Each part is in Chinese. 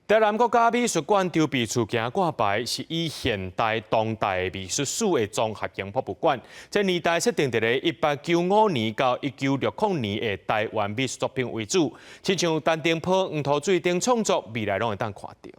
台南国家美术馆筹备处行挂牌是以现代、当代美术史的综合性博物馆。这年代设定在1895年到1960年的台湾美术作品为主，亲像陈定波、黄土水等创作，未来拢会当看到。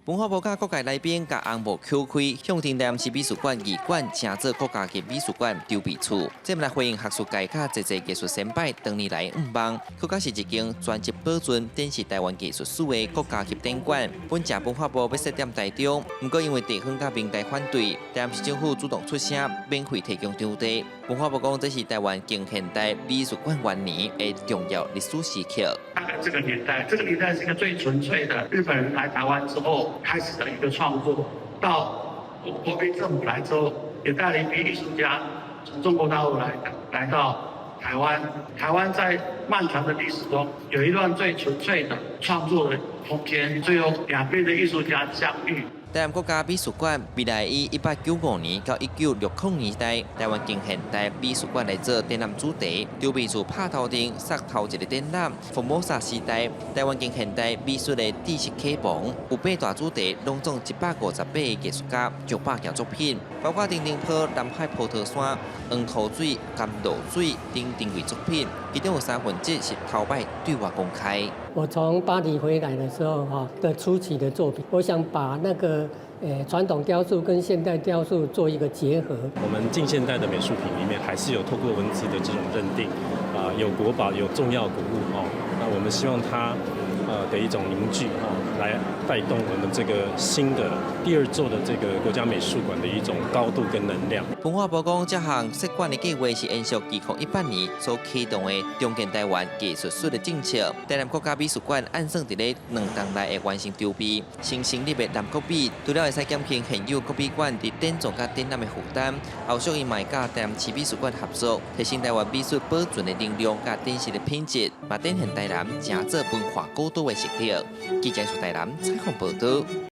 文化部甲各界来宾甲红幕敲开，向台南市美术馆二馆成做国家级美术馆筹备处，这来回应学术界甲侪艺术先辈多年来望，佮甲是一间专辑保存展示台湾艺术史的国家级展馆。本届文化部要设点台中，不过因为地方甲民代反对，台南市政府主动出声，免费提供场地。文化部讲这是台湾近现代美术馆元年的重要历史时刻。大概这个年代是一个最纯粹的日本人来台湾之后开始的一个创作，到国民政府来之后，也带了一批艺术家从中国大陆来到台湾。台湾在漫长的历史中有一段最纯粹的创作的空间，最后两边的艺术家相遇。台南国家美术馆未来以1895年到1960年代台湾近现代美术馆来做展览主题，筹备处拍头阵杀头一个展览，福摩萨时代台湾近现代美术的知识启蒙，有8大主题，拢总158个艺术家900件作品，包括丁丁坡、南海普陀山、黄土水、甘露水等珍贵作品，其中有1/3是头摆对外公开。我从巴黎回来的时候，的初期的作品，我想把那个传统雕塑跟现代雕塑做一个结合。我们近现代的美术品里面，还是有透过文字的这种认定，有国宝，有重要古物哦。那我们希望它的一种凝聚来带动我们这个新的第2座的这个国家美术馆的一种高度跟能量。文化部讲，这项设馆的计划是延续2018年所启动的中建台湾艺术史的政策。台南国家美术馆按算在2年内会完成筹备，新成立的南国美，除了会使减轻现有国美馆伫展总甲展览的负担，后续伊嘛甲台南市美术馆合作，提升台湾美术保存的能量甲展示的品质，嘛展现台南正做文化高度的实力。记者从台南采访报道。